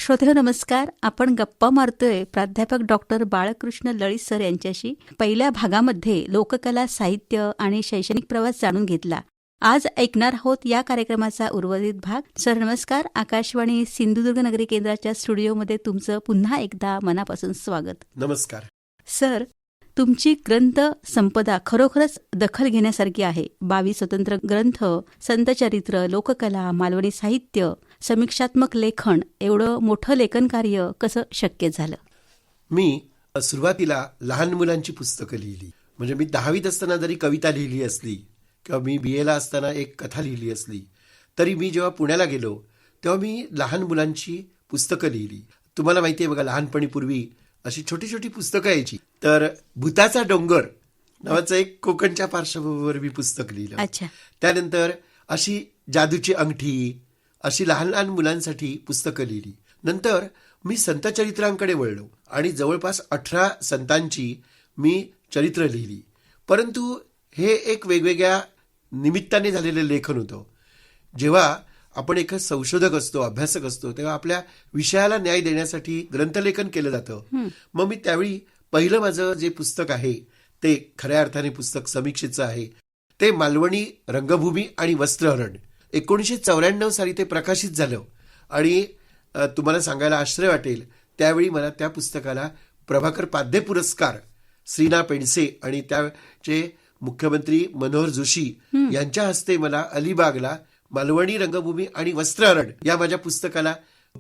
श्रोतेहो नमस्कार. आपण गप्पा मारतोय प्राध्यापक डॉक्टर बाळकृष्ण लळीत सर यांच्याशी. पहिल्या भागामध्ये लोककला, साहित्य आणि शैक्षणिक प्रवास जाणून घेतला. आज ऐकणार आहोत या कार्यक्रमाचा उर्वरित भाग. सर नमस्कार. आकाशवाणी सिंधुदुर्ग नगरी केंद्राच्या स्टुडिओमध्ये तुमचं पुन्हा एकदा मनापासून स्वागत. नमस्कार. सर, तुमची ग्रंथ संपदा खरोखरच दखल घेण्यासारखी आहे. 22 स्वतंत्र ग्रंथ, संतचरित्र, लोककला, मालवणी साहित्य, समीक्षात्मक लेखन, एवढं मोठं लेखन कार्य कसं शक्य झालं? मी सुरुवातीला लहान मुलांची पुस्तकं लिहिली. म्हणजे मी 10वीत असताना जरी कविता लिहिली असली किंवा मी BA ला असताना एक कथा लिहिली असली, तरी मी जेव्हा पुण्याला गेलो तेव्हा मी लहान मुलांची पुस्तकं लिहिली. तुम्हाला माहिती आहे बघा, लहानपणी पूर्वी अशी छोटी छोटी पुस्तकं यायची. तर भूताचा डोंगर नावाचं एक कोकणच्या पार्श्वभूमीवर मी पुस्तक लिहिलं. अच्छा. त्यानंतर अशी जादूची अंगठी, अशी लहान लहान मुलांसाठी पुस्तकं लिहिली. नंतर मी संतचरित्रांकडे वळलो आणि जवळपास 18 संतांची मी चरित्र लिहिली. परंतु हे एक वेगवेगळ्या निमित्ताने झालेलं लेखन होतं. जेव्हा आपण एक संशोधक असतो, अभ्यासक असतो, तेव्हा आपल्या विषयाला न्याय देण्यासाठी ग्रंथलेखन केलं जातं. मग मी त्यावेळी पहिलं माझं जे पुस्तक आहे ते खऱ्या अर्थाने पुस्तक समीक्षेचं आहे. ते मालवणी रंगभूमी आणि वस्त्रहरण 1994 साली ते प्रकाशित झालं. आणि तुम्हाला सांगायला आश्चर्य वाटेल, त्यावेळी मला त्या पुस्तकाला प्रभाकर पाध्ये पुरस्कार श्रीना पेंडसे आणि त्याचे मुख्यमंत्री मनोहर जोशी यांच्या हस्ते मला अलिबागला मालवणी रंगभूमी आणि वस्त्रहरण या माझ्या पुस्तकाला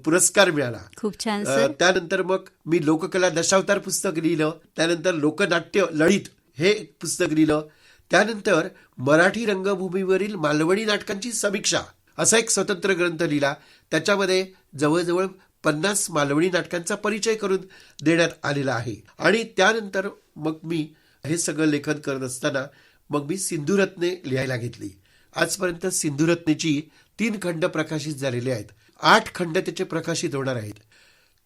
पुरस्कार मिळाला. खूप छान सर. त्यानंतर मग मी लोककला दशावतार पुस्तक लिहिलं. त्यानंतर लोकनाट्य लळित हे एक पुस्तक लिहिलं. त्यानंतर मराठी रंगभूमीवरील मालवणी नाटकांची समीक्षा असा एक स्वतंत्र ग्रंथ लिहिला. त्याच्यामध्ये जवळजवळ 50 मालवणी नाटकांचा परिचय करून देण्यात आलेला आहे. आणि त्यानंतर मग मी हे सगळं लेखन करत असताना मग मी सिंधुरत्ने लिहायला घेतली. आजपर्यंत सिंधुरत्नेची 3 खंड प्रकाशित झालेले आहेत. 8 खंड त्याचे प्रकाशित होणार आहेत.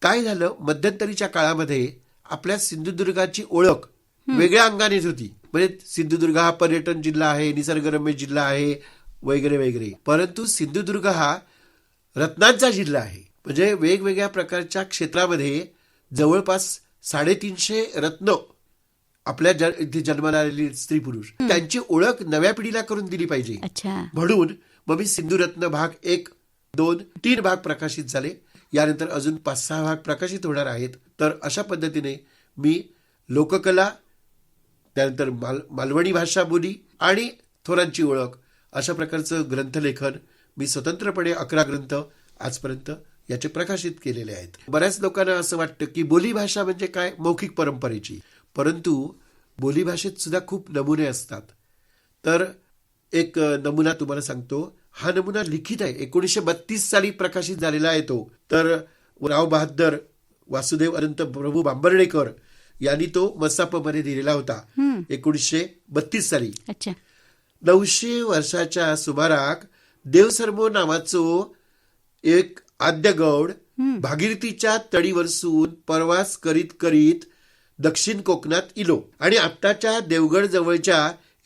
काय झालं, मध्यंतरीच्या काळामध्ये आपल्या सिंधुदुर्गाची ओळख वेगळ्या अंगानेच होती. म्हणजे सिंधुदुर्ग हा पर्यटन जिल्हा आहे, निसर्गरम्य जिल्हा आहे वगैरे वगैरे. परंतु सिंधुदुर्ग हा रत्नांचा जिल्हा आहे. म्हणजे वेगवेगळ्या प्रकारच्या क्षेत्रामध्ये जवळपास 350 रत्न आपल्या इथे जन्माला आलेली स्त्री पुरुष, त्यांची ओळख नव्या पिढीला करून दिली पाहिजे. म्हणून मग मी सिंधुरत्न भाग 1, 2, 3 भाग प्रकाशित झाले. यानंतर अजून 5-6 भाग प्रकाशित होणार आहेत. तर अशा पद्धतीने मी लोककला, त्यानंतर मालवणी भाषा बोली आणि थोरांची ओळख अशा प्रकारचं ग्रंथलेखन मी स्वतंत्रपणे 11 ग्रंथ आजपर्यंत याचे प्रकाशित केलेले आहेत. बऱ्याच लोकांना असं वाटतं की बोलीभाषा म्हणजे काय, मौखिक परंपरेची. परंतु बोलीभाषेत सुद्धा खूप नमुने असतात. तर एक नमुना तुम्हाला सांगतो. हा नमुना लिखित आहे, 1932 साली प्रकाशित झालेला आहे तो. तर राव बहादर वासुदेव अनंत प्रभू बांबर्डेकर यांनी तो मसापमध्ये दिलेला होता 1932 साली. 900 वर्षाच्या सुमाराक देवसरमो नावाचो एक आद्यगौड भागीरथीच्या तडीवरसून प्रवास करीत करीत दक्षिण कोकणात इलो आणि आत्ताच्या देवगड जवळच्या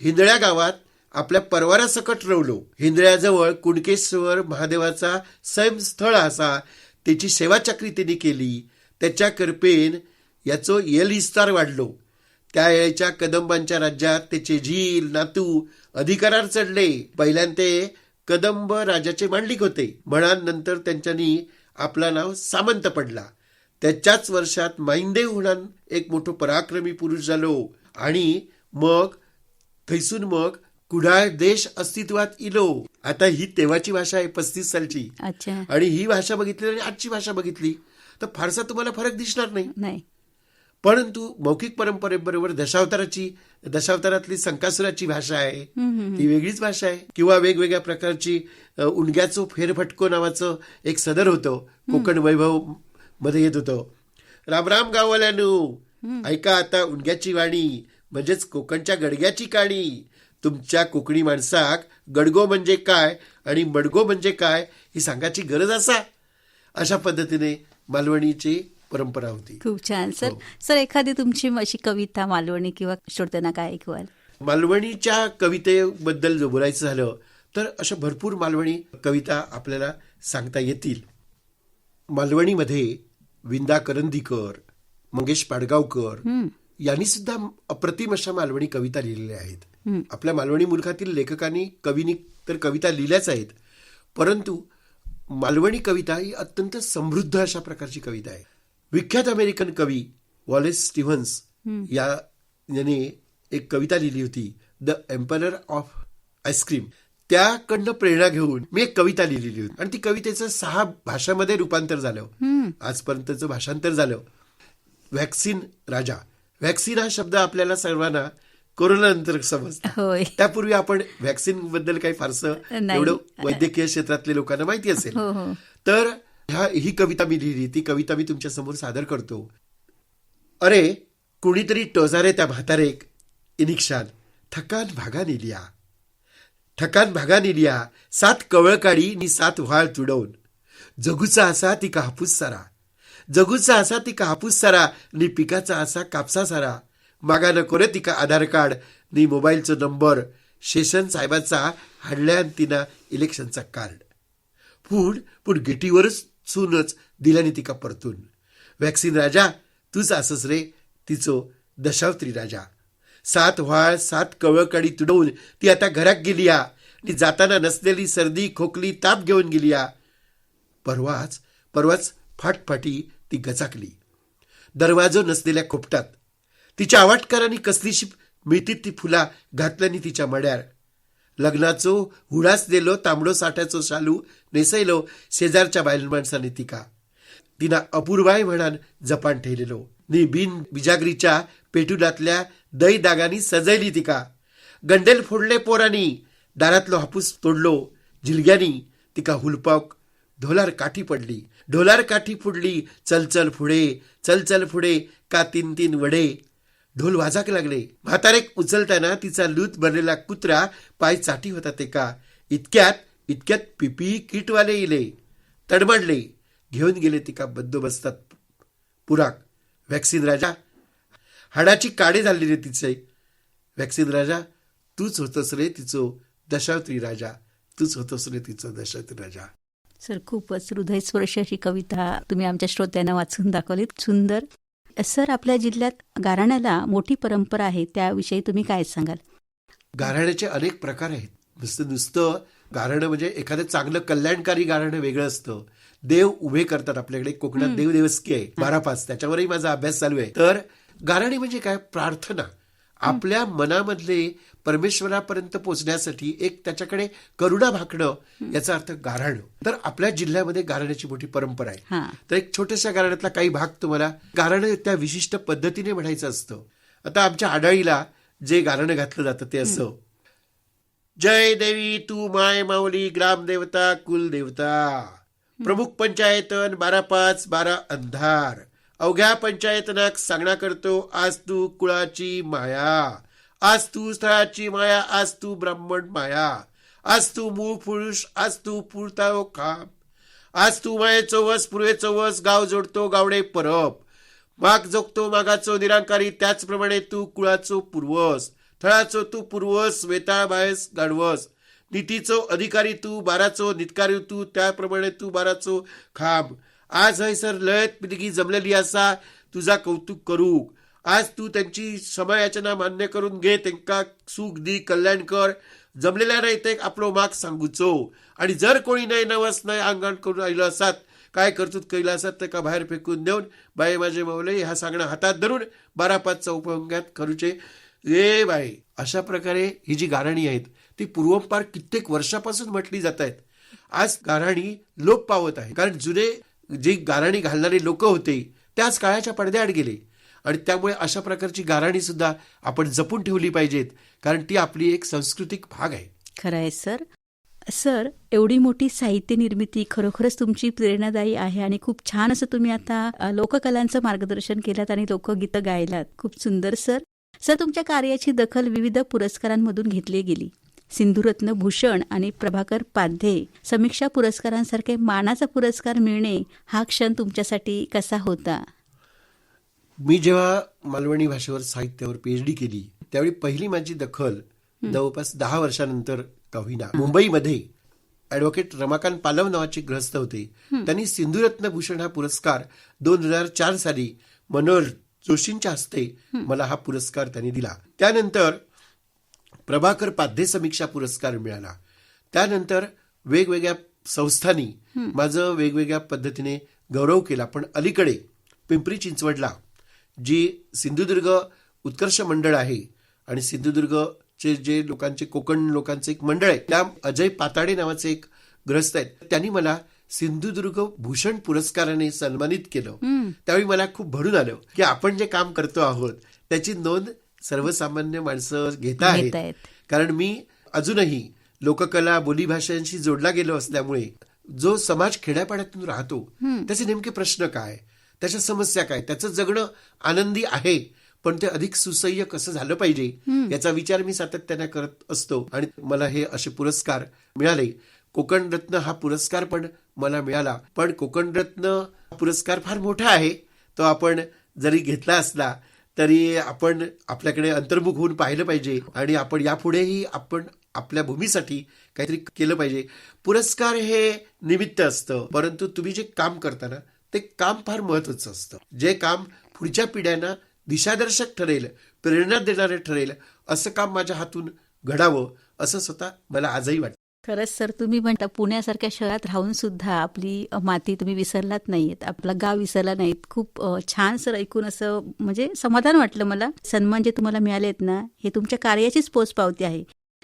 हिंदळ्या गावात आपल्या परवारासकट रवलो. हिंदळ्याजवळ कुणकेश्वर महादेवाचा स्वयंस्थळ असा त्याची सेवाचक्री त्यांनी केली. त्याच्या कृपेन याचो विस्तार वाढलो. त्या वेळेच्या कदंबांच्या राज्यात त्याचे झील नातू अधिकारार चढले. पहिल्यांदा ते कदंब राजाचे मांडलिक होते. नंतर त्यांच्यानी आपला नाव सामंत पडला. त्याच्याच वर्षात माईंदेव म्हणून एक मोठं पराक्रमी पुरुष झालो. आणि मग थैसून मग कुडाळ देश अस्तित्वात इलो. आता ही तेव्हाची भाषा आहे 35 सालची. आणि ही भाषा बघितली आणि आजची भाषा बघितली तर फारसा तुम्हाला फरक दिसणार नाही. परंतु मौखिक परंपरेबरोबर दशावतारातली संकासुराची भाषा आहे, ती वेगळीच भाषा आहे. किंवा वेगवेगळ्या प्रकारची उंडग्याचो फेरफटको नावाचं एक सदर होतं, कोकण वैभव मध्ये येत होतं. रामराम गाववाल्यानो, ऐका आता उंडग्याची वाणी, म्हणजेच कोकणच्या गडग्याची काणी. तुमच्या कोकणी माणसाक गडगो म्हणजे काय आणि मडगो म्हणजे काय ही सांगायची गरज अशा पद्धतीने मालवणीची परंपरा होती. खूप छान सर. सर, एखादी तुमची अशी कविता मालवणी किंवा श्रोत्यांना काय ऐकवाल? मालवणीच्या कवितेबद्दल जो बोलायचं झालं तर अशा भरपूर मालवणी कविता आपल्याला सांगता येतील. मालवणीमध्ये विंदा करंदीकर, मंगेश पाडगावकर यांनी सुद्धा अप्रतिम अशा मालवणी कविता लिहिलेल्या आहेत. आपल्या मालवणी मुलखातील लेखकांनी कवींनी तर कविता लिहिल्याच आहेत, परंतु मालवणी कविता ही अत्यंत समृद्ध अशा प्रकारची कविता आहे. विख्यात अमेरिकन कवी वॉलेस स्टीव्हन्स याने एक कविता लिहिली होती, द एम्परर ऑफ आईस्क्रीम. त्याकडनं प्रेरणा घेऊन मी एक कविता लिहिलेली होती आणि ती कवितेचं 6 भाषांमध्ये रूपांतर झालं. आजपर्यंतचं भाषांतर झालं. व्हॅक्सिन राजा. व्हॅक्सिन हा शब्द आपल्याला सर्वांना कोरोनानंतर समजतो. त्यापूर्वी आपण व्हॅक्सिन बद्दल काही फारसं एवढं वैद्यकीय क्षेत्रातल्या लोकांना माहिती असेल. तर ही कविता मी लिहिली. ती कविता मी तुमच्या समोर सादर करतो. अरे कुणीतरी टोजारे त्या म्हातारेक इनिक्षान थकान भागा नेलिया. ठकान भागा नेलिया 7 कवळकाडी नि 7 व्हाळ तुडवून. जगूचा असा ती कापूस सारा. जगूचा असा ती कापूस सारा नि पिकाचा असा कापसा सारा. मागा नको रे तिका आधार कार्ड नि मोबाईलचा नंबर. शेषन साहेबाचा हाडल्यान तिना इलेक्शनचा कार्ड. पूण गिटीवरच चूनच दिल्याने तिका परतून. व्हॅक्सिन राजा तूच असस रे तिचो दशावत्री राजा. 7 व्हाळ 7 कवळकाडी तुडवून ती आता घरात गेलिया आणि जाताना नसलेली सर्दी खोकली ताप घेऊन गेलिया. परवाच फाटफाटी ती गचाकली. दरवाजो नसलेल्या खोपटात तिच्या आवाटकारांनी कसलीशी मिळतीत ती फुला घातल्यानी तिच्या मड्यार. लग्नाचो हुडासलेलो तांबडो साठ्याचो शालू नेसयलो शेजारच्या बायल माणसाने तिका. तिना अपूर्वाय म्हणान जपान ठेवलेलो नि बिन बिजागरीच्या पेटुलातल्या दही दागानी सजयली तिका. गंडेल फोडले पोरांनी दारातलो हापूस तोडलो. झिलग्यांनी तिका हुलपावक ढोलार काठी पडली. ढोलार काठी फुडली चल चल पुढे का 3 वडे. ढोल वाजाक लागले. म्हातारेक उचलताना तिचा लूत भरलेला कुत्रा पाय चाटी होता ते का. इतक्यात पिपी किटवाले इले. तडमडले. घेऊन गेले तिका बंदोबस्तात पुराक. व्हॅक्सिन राजा हाडाची काडे झाली रे तिचे. व्हॅक्सिन राजा तूच होतस रे तिचो दशावत्री राजा. तूच होतस रे तिचो दशावत्री राजा. सर, खूपच हृदयस्पर्शी अशी कविता तुम्ही आमच्या श्रोत्यांना वाचून दाखवलीत. सुंदर. सर, आपल्या जिल्ह्यात गाराण्याला मोठी परंपरा आहे, त्याविषयी तुम्ही काय सांगाल? गाराण्याचे अनेक प्रकार आहेत. नुसतं गाराणं म्हणजे एखादं चांगलं कल्याणकारी गाराणं वेगळं असतं. देव उभे करतात आपल्याकडे. कोकणात देवदेवस्की आहे 12/5, त्याच्यावरही माझा अभ्यास चालू आहे. तर गाराणी म्हणजे काय? प्रार्थना. आपल्या मनामधले परमेश्वरापर्यंत पोहोचण्यासाठी एक त्याच्याकडे करुणा भाकणं, याचा अर्थ गाराणं. तर आपल्या जिल्ह्यामध्ये गाराण्याची मोठी परंपरा आहे. तर एक छोट्याशा गाराण्यातला काही भाग तुम्हाला. गाराणं त्या विशिष्ट पद्धतीने म्हणायचं असतं. आता आमच्या आडाळीला जे गाराणं घातलं जातं ते असं: जय देवी तू माय माऊली ग्रामदेवता कुलदेवता. प्रमुख पंचायतन 12/5 12 अंधार. अवघ्या पंचायतनाक सांगणा करतो आज तू कुळाची माया. आज तू स्थळाची माया. आज तू ब्राह्मण माया. आज तू मूळ पुरुष. आज तू पुरताव खाप. आज तू मायेचो वस पूर्वेचो वस. गाव जोडतो गावडे परब. माग जोगतो मागाचो निरांकारी. त्याचप्रमाणे तू कुळाचो पूर्वस. थळाचो तू पूर्वस. वेताळ बायस गाडवस. नीतीचो अधिकारी तू. बाराचो नितकारी तू. त्याप्रमाणे तू बाराचो खांब. आज हैसर लयत पिलगी जमलेली असा तुझा कौतुक करूक. आज तू त्यांची समयाचना मान्य करून घे. त्यांका सुख दी कल्याण कर. जमलेल्या नाही ते आपलो माग सांगूचो. आणि जर कोणी नाही नवस नाही अंगण करून राहिलं असत काय करतूत कैला असत तर का बाहेर फेकून देऊन बाई माझे माऊले ह्या सांगणं हातात धरून 12/5 उपभंगात करूचे रे बाई. अशा प्रकारे ही जी गाराणी आहेत ती पूर्वंपार कित्येक वर्षापासून म्हटली जात आहेत. आज गाराणी लोप पावत आहे, कारण जुने जी गाराणी घालणारे लोक होते त्याच काळाच्या पडद्याआड गेले. आणि त्यामुळे अशा प्रकारची गाराणी सुद्धा आपण जपून ठेवली पाहिजेत, कारण ती आपली एक सांस्कृतिक भाग आहे. खरं आहे सर. सर, एवढी मोठी साहित्य निर्मिती खरोखरच तुमची प्रेरणादायी आहे आणि खूप छान असं तुम्ही आता लोककलांचं मार्गदर्शन केलं आणि लोकगीतं गायलात. खूप सुंदर सर. सर, तुमच्या कार्याची दखल विविध पुरस्कारांमधून घेतली गेली. सिंधुरत्न भूषण आणि प्रभाकर पाध्ये समीक्षा पुरस्कारांसारखे मानाचा पुरस्कार मिळणे हा क्षण तुमच्यासाठी कसा होता? मी जेव्हा मालवणी भाषेवर साहित्यावर PhD केली त्यावेळी पहिली माझी दखल जवळपास 10 वर्षानंतर का होईना मुंबईमध्ये ॲडव्होकेट रमाकांत पालव नावाचे गृहस्थ होते. त्यांनी सिंधुरत्न भूषण हा पुरस्कार 2004 साली मनोहर जोशींच्या हस्ते मला हा पुरस्कार त्यांनी दिला. त्यानंतर प्रभाकर पाध्ये समीक्षा पुरस्कार मिळाला. त्यानंतर वेगवेगळ्या संस्थांनी माझं वेगवेगळ्या पद्धतीने गौरव केला. पण अलीकडे पिंपरी चिंचवडला जी सिंधुदुर्ग उत्कर्ष मंडळ आहे आणि सिंधुदुर्गचे जे लोकांचे कोकण लोकांचे एक मंडळ आहे, त्या अजय पाताडे नावाचे एक गृहस्थ आहेत, त्यांनी मला सिंधुदुर्ग भूषण पुरस्काराने सन्मानित केलं. त्यावेळी मला खूप भरून आलं की आपण जे काम करतो आहोत त्याची नोंद सर्वसामान्य माणसं घेत आहेत. कारण मी अजूनही लोककला बोलीभाषांशी जोडला गेलो असल्यामुळे जो समाज खेड्यापाड्यातून राहतो त्याचे नेमके प्रश्न काय, त्याच्या समस्या काय, त्याचं जगणं आनंदी आहे पण ते अधिक सुसह्य कसं झालं पाहिजे याचा विचार मी सातत्याने करत असतो. आणि मला हे असे पुरस्कार मिळाले. कोकण रत्न हा पुरस्कार पण मला मिळाला. पण कोकण रत्न पुरस्कार फार मोठा आहे. तो आपण जरी घेतला असला तरी आपण आपल्याकडे अंतर्मुख होऊन पाहिलं पाहिजे आणि आपण यापुढेही आपण आपल्या भूमीसाठी काहीतरी केलं पाहिजे. पुरस्कार हे निमित्त असतं, परंतु तुम्ही जे काम करता ना ते काम फार महत्वाचं असतं. जे काम पुढच्या पिढ्यांना दिशादर्शक ठरेल, प्रेरणा देणारे ठरेल असं काम माझ्या हातून घडावं असं स्वतः मला आजही वाटतं. खरंच सर, तुम्ही म्हणता पुण्यासारख्या शहरात राहून सुद्धा आपली माती तुम्ही विसरलात नाहीत, आपला गाव विसरला नाहीत. खूप छान सर, ऐकून असं म्हणजे समाधान वाटलं मला. सन्मान जे तुम्हाला मिळालेत ना हे तुमच्या कार्याचीच पोचपावती आहे.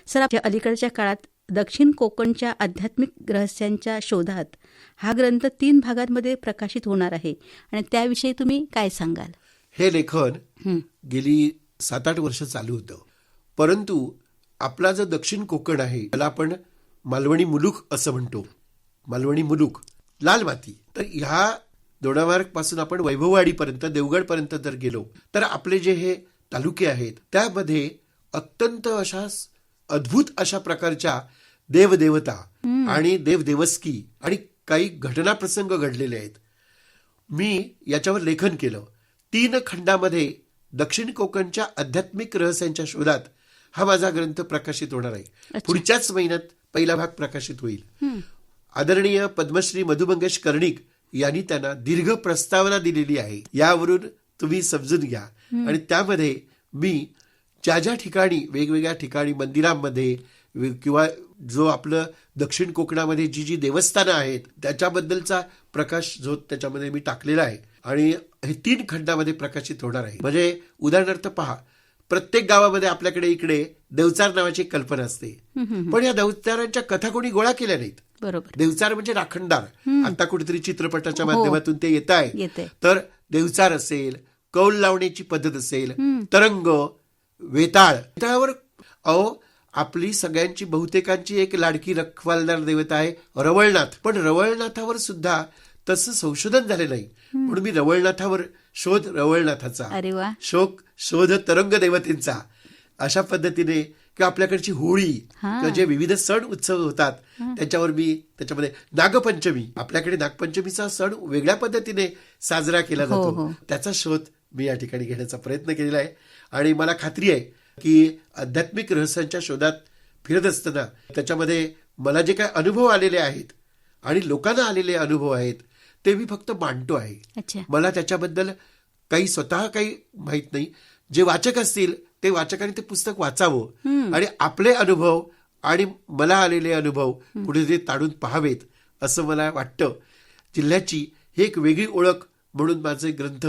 सर, आपल्या अलीकडच्या काळात दक्षिण कोकणच्या आध्यात्मिक रहस्यांच्या शोधात हा ग्रंथ 3 भागांमध्ये प्रकाशित होणार आहे आणि त्याविषयी तुम्ही काय सांगाल? हे लेखन गेली 7-8 वर्ष चालू होतं, परंतु आपला जो दक्षिण कोकण आहे त्याला आपण मालवणी मुलूक असं म्हणतो. मालवणी मुलूक, लाल माती. तर ह्या दोडामार्ग पासून आपण वैभववाडीपर्यंत, देवगडपर्यंत जर गेलो तर आपले जे हे तालुके आहेत त्यामध्ये अत्यंत अशा अद्भुत अशा प्रकारच्या देवदेवता आणि देवदेवस्की आणि काही घटना प्रसंग घडलेले आहेत. मी याच्यावर लेखन केलं. 3 खंडामध्ये दक्षिण कोकणच्या आध्यात्मिक रहस्यांच्या शोधात हा माझा ग्रंथ प्रकाशित होणार आहे. पुढच्याच महिन्यात पहिला भाग प्रकाशित होईल. आदरणीय पद्मश्री मधुमंगेश कर्णिक यांनी त्यांना दीर्घ प्रस्तावना दिलेली आहे. यावरून तुम्ही समजून घ्या. आणि त्यामध्ये मी ज्या ज्या ठिकाणी वेगवेगळ्या ठिकाणी मंदिरांमध्ये किंवा जो आपलं दक्षिण कोकणामध्ये जी जी देवस्थानं आहेत त्याच्याबद्दलचा प्रकाश जो त्याच्यामध्ये मी टाकलेला आहे आणि हे 3 खंडामध्ये प्रकाशित होणार आहे. म्हणजे उदाहरणार्थ पहा, प्रत्येक गावामध्ये आपल्याकडे इकडे देवचार नावाची कल्पना असते, पण या देवचारांच्या कथा कोणी गोळा केल्या नाहीत. बरोबर. देवचार म्हणजे राखणदार. आता कुठेतरी चित्रपटाच्या माध्यमातून ते येत आहे. तर देवचार असेल, कौल लावण्याची पद्धत असेल, तरंग, वेताळ. वेताळावर आपली सगळ्यांची बहुतेकांची एक लाडकी रखवालदार देवता आहे रवळनाथ. पण रवळनाथावर सुद्धा तसं संशोधन झालं नाही, म्हणून मी रवळनाथावर शोध रवळनाथाचा, शोध तरंग देवतेंचा अशा पद्धतीने किंवा आपल्याकडची होळी किंवा जे विविध सण उत्सव होतात त्याच्यावर मी त्याच्यामध्ये नागपंचमी, आपल्याकडे नागपंचमीचा सण वेगळ्या पद्धतीने साजरा केला जातो, त्याचा शोध मी या ठिकाणी घेण्याचा प्रयत्न केलेला आहे. आणि मला खात्री आहे की आध्यात्मिक रहस्यांच्या शोधात फिरत असताना त्याच्यामध्ये मला जे काही अनुभव आलेले आहेत आणि लोकांना आलेले अनुभव आहेत ते मी फक्त मांडतो आहे. मला त्याच्याबद्दल काही स्वतः काही माहित नाही. जे वाचक असतील ते वाचकांनी ते पुस्तक वाचावं आणि आपले अनुभव आणि मला आलेले अनुभव कुठेतरी ताडून पाहावेत असं मला वाटतं. जिल्ह्याची ही एक वेगळी ओळख म्हणून माझे ग्रंथ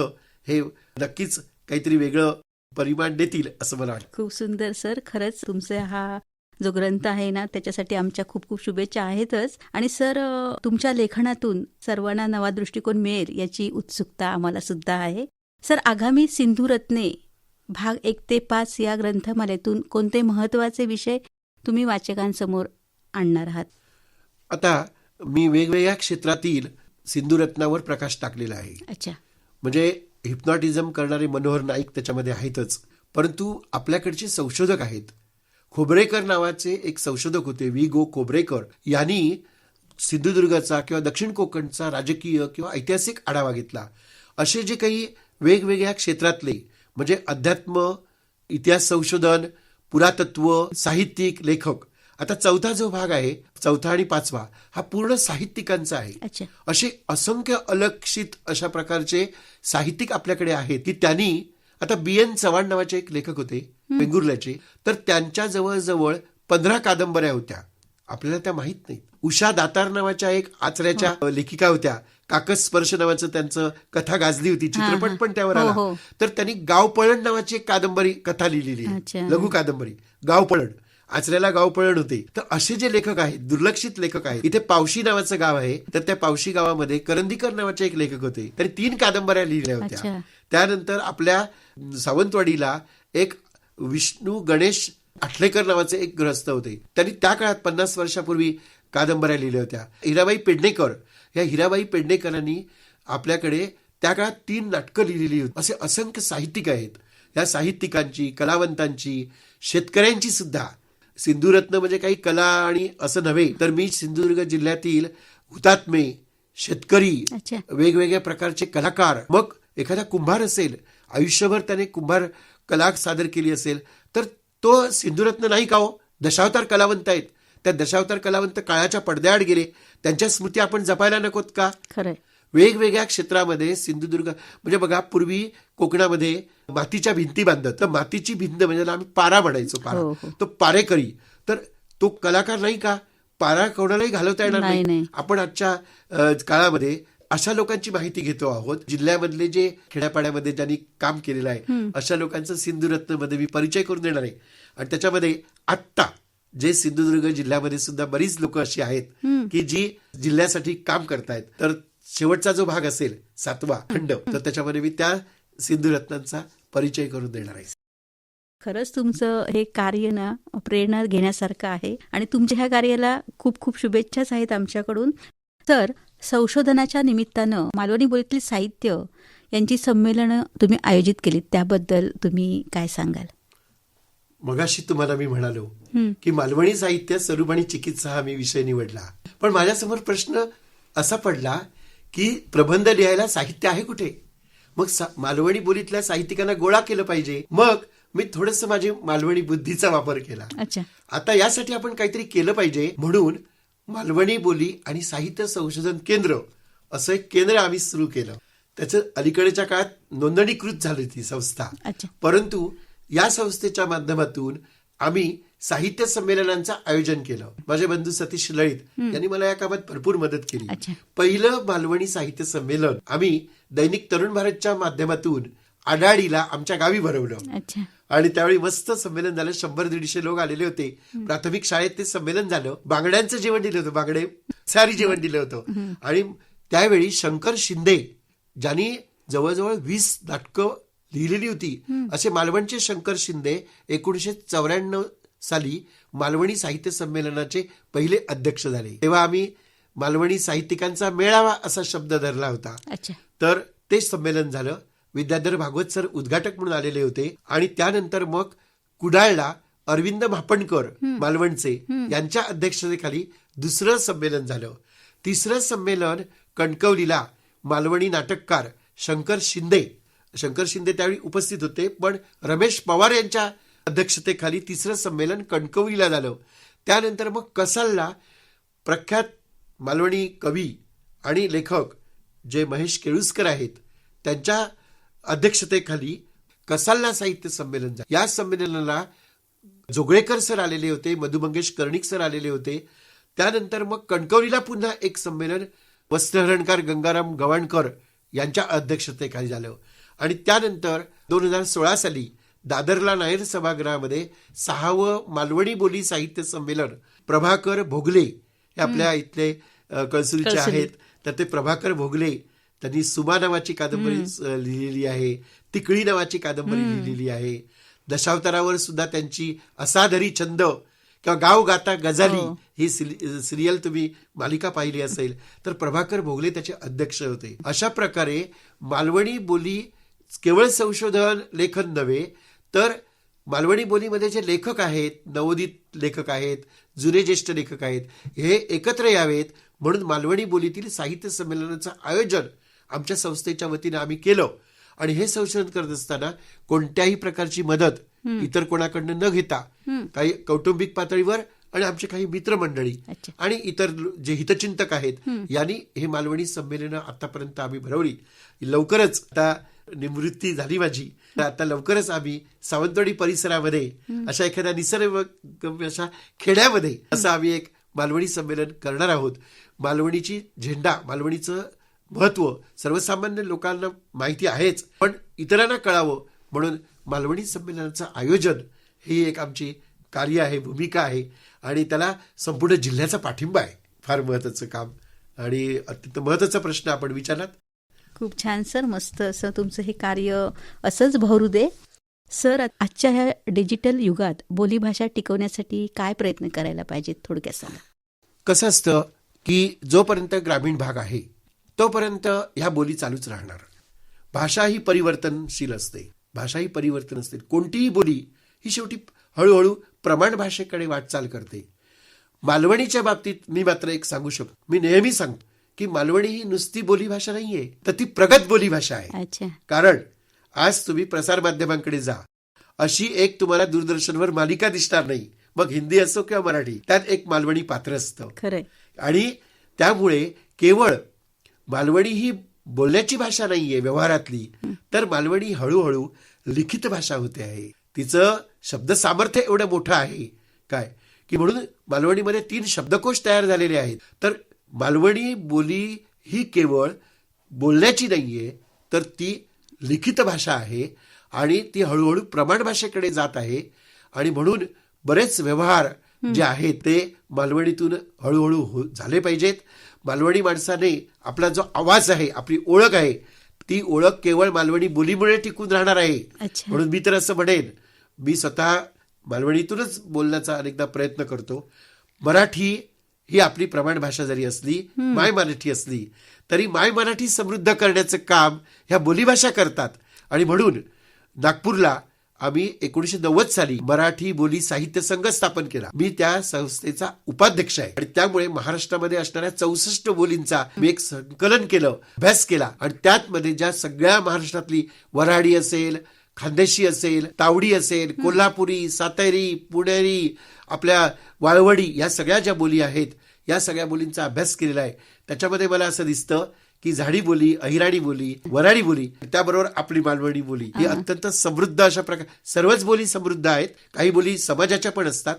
हे नक्कीच काहीतरी वेगळं परिमाण देतील असं मला वाटतं. खूप सुंदर सर, खरंच तुमचा हा जो ग्रंथ आहे ना त्याच्यासाठी आमच्या खूप खूप शुभेच्छा आहेतच. आणि सर, तुमच्या लेखनातून सर्वांना नवा दृष्टिकोन मिळेल याची उत्सुकता आम्हाला सुद्धा आहे. सर, आगामी सिंधुरत्ने भाग 1 ते 5 या ग्रंथमालेतून कोणते महत्वाचे विषय तुम्ही वाचकांसमोर आणणार आहात? आता मी वेगवेगळ्या क्षेत्रातील सिंधुरत्नावर प्रकाश टाकलेला आहे. अच्छा. म्हणजे हिप्नॉटिझम करणारे मनोहर नाईक त्याच्यामध्ये आहेतच, परंतु आपल्याकडचे संशोधक आहेत. खोब्रेकर नावाचे एक संशोधक होते, वी गो खोब्रेकर. यांनी सिंधुदुर्गाचा किंवा दक्षिण कोकणचा राजकीय किंवा ऐतिहासिक आढावा घेतला. असे जे काही वेगवेगळ्या क्षेत्रातले म्हणजे अध्यात्म, इतिहास संशोधन, पुरातत्व, साहित्यिक, लेखक आता चौथा जो भाग आहे, चौथा आणि पाचवा, हा पूर्ण साहित्यिकांचा आहे. अच्छा. असे असंख्य अलक्षित अशा प्रकारचे साहित्यिक आपल्याकडे आहेत की त्यांनी, आता BN चव्हाण नावाचे एक लेखक होते वेंगुर्ल्याचे, तर त्यांच्या जवळजवळ 15 कादंबऱ्या होत्या. आपल्याला त्या माहित नाहीत. उषा दातार नावाच्या एक आचऱ्याच्या लेखिका होत्या. काकस स्पर्श नावाचं त्यांचं कथा गाजली होती, चित्रपट पण त्यावर हो, आला. हो. तर त्यांनी गावपळण नावाची एक कादंबरी कथा लिहिलेली अच्छा. आहे, लघु कादंबरी, गावपळण. आचऱ्याला गावपळण होते. तर असे जे लेखक आहेत, दुर्लक्षित लेखक आहेत. इथे पावशी नावाचं गाव आहे, तर त्या पावशी गावामध्ये करंदीकर नावाचे एक लेखक होते. त्यांनी 3 कादंबऱ्या लिहिल्या होत्या. अच्छा. त्यानंतर आपल्या सावंतवाडीला एक विष्णू गणेश आठलेकर नावाचे एक गृहस्थ होते. त्यांनी त्या काळात 50 वर्षापूर्वी कादंबऱ्या लिहिल्या होत्या. हिराबाई पेडणेकर, या हिराबाई पेडणेकरांनी आपल्याकडे त्या काळात 3 नाटकं लिहिलेली होती. असे असंख्य साहित्यिक आहेत. या साहित्यिकांची, कलावंतांची, शेतकऱ्यांची सुद्धा, सिंधुरत्न म्हणजे काही कला आणि असं नव्हे, तर मी सिंधुदुर्ग जिल्ह्यातील हुतात्मे, शेतकरी, अच्छा. वेगवेगळ्या प्रकारचे कलाकार, मग एखादा कुंभार असेल, आयुष्यभर त्याने कुंभार कला सादर केली असेल, तर तो सिंधुरत्न नाही का हो? दशावतार कलावंत आहेत. त्या दशावतार कलावंत काळाच्या पडद्याआड गेले. त्यांच्या स्मृती आपण जपायला नकोत का? खरंय. वेगवेगळ्या क्षेत्रामध्ये सिंधुदुर्ग, म्हणजे बघा, पूर्वी कोकणामध्ये मातीच्या भिंती बांधत, तर मातीची भिंत म्हणजे आम्ही पारा म्हणायचो, पारा. हो, हो. तो पारेकरी, तर तो कलाकार नाही का? पारा कोणालाही घालवता येणार नाही, नाही. नाही. आपण आजच्या काळामध्ये अशा लोकांची माहिती घेतो आहोत. जिल्ह्यामधले जे खेड्यापाड्यामध्ये ज्यांनी काम केलेलं आहे, अशा लोकांचं सिंधुरत्नमध्ये मी परिचय करून देणार आहे. आणि त्याच्यामध्ये आत्ता जे सिंधुदुर्ग जिल्ह्यामध्ये सुद्धा बरीच लोक अशी आहेत की जी जिल्ह्यासाठी काम करतायत. तर शेवटचा जो भाग असेल, 7वा खंड, तर त्याच्यामध्ये मी त्या सिंधुरत्नांचा परिचय करून देणार आहे. खरंच तुमचं हे कार्य ना प्रेरणा घेण्यासारखं आहे आणि तुमच्या ह्या कार्याला खूप खूप शुभेच्छाच आहेत आमच्याकडून. तर संशोधनाच्या निमित्तानं मालवणी बोलीतील साहित्य यांची संमेलनं तुम्ही आयोजित केलीत, त्याबद्दल तुम्ही काय सांगाल? मगाशी तुम्हाला मी म्हणालो की मालवणी साहित्य, स्वरूप आणि चिकित्सा हा मी विषय निवडला. पण माझ्यासमोर प्रश्न असा पडला की प्रबंध लिहायला साहित्य आहे कुठे? मग मालवणी बोलीतल्या साहित्यिकांना गोळा केलं पाहिजे. मग मी थोडंसं माझी मालवणी बुद्धीचा वापर केला. अच्छा. आता यासाठी आपण काहीतरी केलं पाहिजे, म्हणून मालवणी बोली आणि साहित्य संशोधन केंद्र असं एक केंद्र आम्ही सुरू केलं. त्याचं अलीकडच्या काळात नोंदणीकृत झाली ती संस्था. अच्छा. परंतु या संस्थेच्या माध्यमातून आम्ही साहित्य संमेलनांचं आयोजन केलं. माझे बंधू सतीश लळित यांनी मला या कामात भरपूर मदत केली. अच्छा. पहिलं मालवणी साहित्य संमेलन आम्ही दैनिक तरुण भारतच्या माध्यमातून आडाडीला आमच्या गावी भरवलं. अच्छा. आणि त्यावेळी मस्त संमेलन झालं. 100-150 लोक आलेले होते. प्राथमिक शाळेत ते संमेलन झालं. बांगड्यांचं जेवण दिलं होतं, बांगडे सारी जेवण दिलं होतं. आणि त्यावेळी शंकर शिंदे, ज्यांनी जवळजवळ 20 नाटकं लिहिलेली होती, असे मालवणचे शंकर शिंदे 1994 साली मालवणी साहित्य संमेलनाचे पहिले अध्यक्ष झाले. तेव्हा आम्ही मालवणी साहित्यिकांचा मेळावा असा शब्द धरला होता. अच्छा. तर ते संमेलन झालं. विद्याधर भागवत सर उद्घाटक म्हणून आलेले होते. आणि त्यानंतर मग कुडाळला अरविंद मापणकर मालवणचे यांच्या अध्यक्षतेखाली दुसरं संमेलन झालं. तिसरं संमेलन कणकवलीला मालवणी नाटककार शंकर शिंदे त्यावेळी उपस्थित होते, पण रमेश पवार यांच्या अध्यक्षतेखाली तिसरं संमेलन कणकवलीला झालं. त्यानंतर मग कसालला प्रख्यात मालवणी कवी आणि लेखक जे महेश केळुसकर आहेत, त्यांच्या अध्यक्षतेखाली कसालला साहित्य संमेलन झालं. या संमेलनाला जोगळेकर सर आलेले होते, मधु मंगेश कर्णिक सर आलेले होते. त्यानंतर मग कणकवलीला पुन्हा एक संमेलन वस्त्रहरणकार गंगाराम गवाणकर यांच्या अध्यक्षतेखाली झालं. आणि त्यानंतर 2016 साली दादरला नायर सभागृहामध्ये 6वं मालवणी बोली साहित्य संमेलन प्रभाकर भोगले हे आपल्या इथले कळसुरीचे आहेत. तर ते प्रभाकर भोगले त्यांनी सुमा नावाची कादंबरी लिहिलेली आहे, तिकळी नावाची कादंबरी लिहिलेली आहे. दशावतारावर सुद्धा त्यांची असादरी छंद किंवा गाव गाता गजाली ही सिरियल तुम्ही मालिका पाहिली असेल, तर प्रभाकर भोगले त्याचे अध्यक्ष होते. अशा प्रकारे मालवणी बोली केवळ संशोधन लेखन नव्हे, तर मालवणी बोलीमध्ये जे लेखक आहेत, नवोदित लेखक आहेत, जुने ज्येष्ठ लेखक आहेत, हे एकत्र यावेत म्हणून मालवणी बोलीतील साहित्य संमेलनाचं आयोजन आमच्या संस्थेच्या वतीने आम्ही केलं. आणि हे संशोधन करत असताना कोणत्याही प्रकारची मदत इतर कोणाकडनं न घेता, काही कौटुंबिक पातळीवर आणि आमचे काही मित्रमंडळी अच्छा. आणि इतर जे हितचिंतक आहेत यांनी हे मालवणी संमेलनं आतापर्यंत आम्ही भरवली. लवकरच आता निवृत्ती झाली माझी, तर आता लवकरच आम्ही सावंतवाडी परिसरामध्ये अशा एखाद्या निसर्ग अशा खेड्यामध्ये असं आम्ही एक मालवणी संमेलन करणार आहोत. मालवणीची झेंडा, मालवणीचं महत्व सर्वसामान्य लोकांना माहिती आहेच, पण इतरांना कळावं म्हणून मालवणी संमेलनाचं आयोजन ही एक आमची कार्य आहे, भूमिका आहे आणि त्याला संपूर्ण जिल्ह्याचा पाठिंबा आहे. फार महत्वाचं काम आणि अत्यंत महत्वाचा प्रश्न आपण विचारलात. खूप छान सर, मस्त असं तुमचं हे कार्य असंच भरू दे. सर, आजच्या ह्या डिजिटल युगात बोलीभाषा टिकवण्यासाठी काय प्रयत्न करायला पाहिजेत, थोडक्यात सांगा. कसं असतं की जोपर्यंत ग्रामीण भाग आहे तोपर्यंत ह्या बोली चालूच राहणार. भाषा ही परिवर्तनशील असते, भाषा ही परिवर्तन असते. कोणतीही बोली ही शेवटी हळूहळू प्रमाण भाषेकडे वाटचाल करते. मालवणीच्या बाबतीत मी मात्र एक सांगू शकतो, मी नेहमी सांगतो की मालवणी ही नुसती बोलीभाषा नाहीये, तर ती प्रगत बोलीभाषा आहे. अच्छा. कारण आज तुम्ही प्रसारमाध्यमांकडे जा, अशी एक तुम्हाला दूरदर्शनवर मालिका दिसणार नाही, मग हिंदी असो किंवा मराठी, त्यात एक मालवणी पात्र असतं. खरंय. आणि त्यामुळे केवळ मालवणी ही बोलण्याची भाषा नाहीये व्यवहारातली, तर मालवणी हळूहळू लिखित भाषा होते आहे. तिचं शब्द सामर्थ्य एवढं मोठं आहे काय की म्हणून मालवणीमध्ये 3 शब्दकोश तयार झालेले आहेत. तर मालवणी बोली ही केवळ बोलण्याची नाहीये, तर ती लिखित भाषा आहे आणि ती हळूहळू प्रमाण भाषेकडे जात आहे. आणि म्हणून बरेच व्यवहार जे आहेत ते मालवणीतून हळूहळू झाले पाहिजेत. मालवणी माणसाने आपला जो आवाज आहे, आपली ओळख आहे, ती ओळख केवळ मालवणी बोलीमुळे टिकून राहणार आहे. अच्छा. म्हणून मी तर असं म्हणेन, मी स्वतः मालवणीतूनच बोलण्याचा अनेकदा प्रयत्न करतो. मराठी ही आपली प्रमाण भाषा जरी असली, माय मराठी असली, तरी माय मराठी समृद्ध करण्याचं काम ह्या बोलीभाषा करतात. आणि म्हणून नागपूरला आम्ही 1990 साली मराठी बोली साहित्य संघ स्थापन केला. मी त्या संस्थेचा उपाध्यक्ष आहे आणि त्यामुळे महाराष्ट्रामध्ये असणाऱ्या 64 बोलींचा मी एक संकलन केलं, अभ्यास केला आणि त्यात मध्ये ज्या सगळ्या महाराष्ट्रातली वऱ्हाडी असेल, खानदेशी असेल, तावडी असेल, कोल्हापुरी, सातारी, पुणेरी, आपल्या वाळवडी, या सगळ्या ज्या बोली आहेत या सगळ्या बोलींचा अभ्यास केलेला आहे. त्याच्यामध्ये मला असं दिसतं की झाडी बोली, अहिराणी बोली, वऱ्हाडी बोली, त्याबरोबर आपली मालवणी बोली ही अत्यंत समृद्ध अशा प्रकारे, सर्वच बोली समृद्ध आहेत. काही बोली समाजाच्या पण असतात,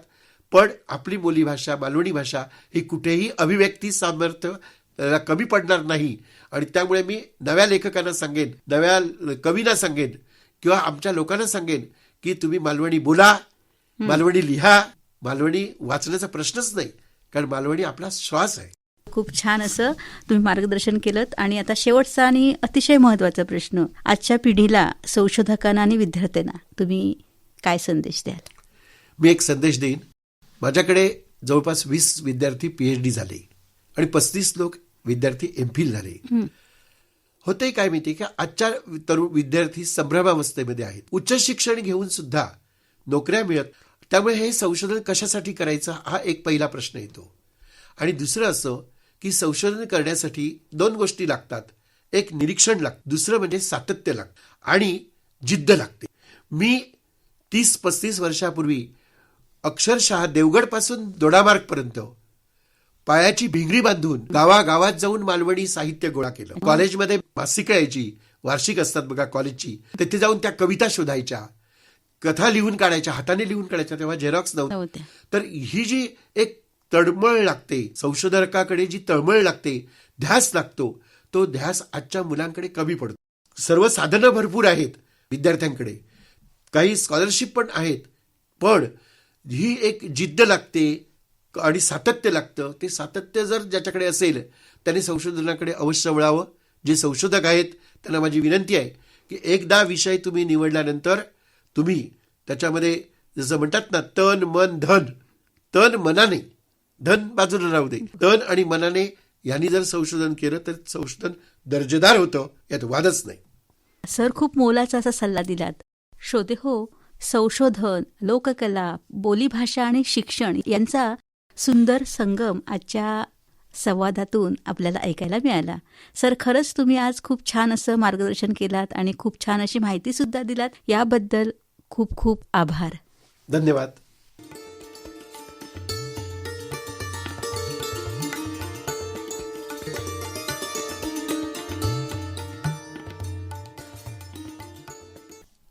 पण आपली बोली भाषा, मालवणी भाषा ही कुठेही अभिव्यक्ती सामर्थ्य कमी पडणार नाही. आणि त्यामुळे मी नव्या लेखकांना सांगेन, नव्या कवींना सांगेन किंवा आमच्या लोकांना सांगेन की तुम्ही मालवणी बोला, मालवणी लिहा. मालवणी वाचण्याचा प्रश्नच नाही, कारण मालवणी आपला श्वास आहे. खूप छान असं तुम्ही मार्गदर्शन केलं. आणि आता शेवटचा आणि अतिशय महत्वाचा प्रश्न, आजच्या पिढीला, संशोधकांना आणि विद्यार्थ्यांना तुम्ही काय संदेश द्याल? मी एक संदेश देईन. माझ्याकडे जवळपास 20 विद्यार्थी PhD झाले आणि 35 लोक विद्यार्थी MPhil झाले. होते काय माहिती की आजच्या तरुण विद्यार्थी संभ्रमावस्थेमध्ये आहेत, उच्च शिक्षण घेऊन सुद्धा नोकऱ्या मिळत. त्यामुळे हे संशोधन कशासाठी करायचं हा एक पहिला प्रश्न येतो. आणि दुसरं असं की संशोधन करण्यासाठी 2 गोष्टी लागतात. एक निरीक्षण लागतं, दुसरं म्हणजे सातत्य लागतं आणि जिद्द लागते. मी 30-35 वर्षापूर्वी अक्षरशः देवगडपासून दोडामार्गपर्यंत पायाची भिंगरी बांधून गावागावात जाऊन मालवणी साहित्य गोळा केलं. कॉलेजमध्ये मासिकं यायची, वार्षिक असतात बघा कॉलेजची, तिथे जाऊन त्या कविता शोधायच्या, कथा लिहून काढायच्या, हाताने लिहून काढायच्या, तेव्हा झेरॉक्स नव्हते. तर ही जी एक तळमळ लागते, संशोधकाकडे जी तळमळ लागते, ध्यास लागतो, तो ध्यास आजच्या मुलांकडे कमी पडतो. सर्व साधनं भरपूर आहेत विद्यार्थ्यांकडे, काही स्कॉलरशिप पण आहेत, पण ही एक जिद्द लागते आणि सातत्य लागतं. ते सातत्य जर ज्याच्याकडे असेल त्याने संशोधनाकडे अवश्य वळावं. जे संशोधक आहेत त्यांना माझी विनंती आहे की एकदा विषय तुम्ही निवडल्यानंतर तुम्ही त्याच्यामध्ये जसं म्हणतात ना, तन मन धन, तन मनाने, धन बाजूला राहू दे, तन आणि मनाने यांनी जर संशोधन केलं तर संशोधन दर्जेदार होतं, यात वादच नाही. सर, खूप मोलाचा असा सल्ला दिलात. श्रोते हो, संशोधन, लोककला, बोलीभाषा आणि शिक्षण यांचा सुंदर संगम आजच्या संवादातून आपल्याला ऐकायला मिळाला. सर, खरंच तुम्ही आज खूप छान असं मार्गदर्शन केलात आणि खूप छान अशी माहिती सुद्धा दिलात. याबद्दल खूप खूप आभार. धन्यवाद.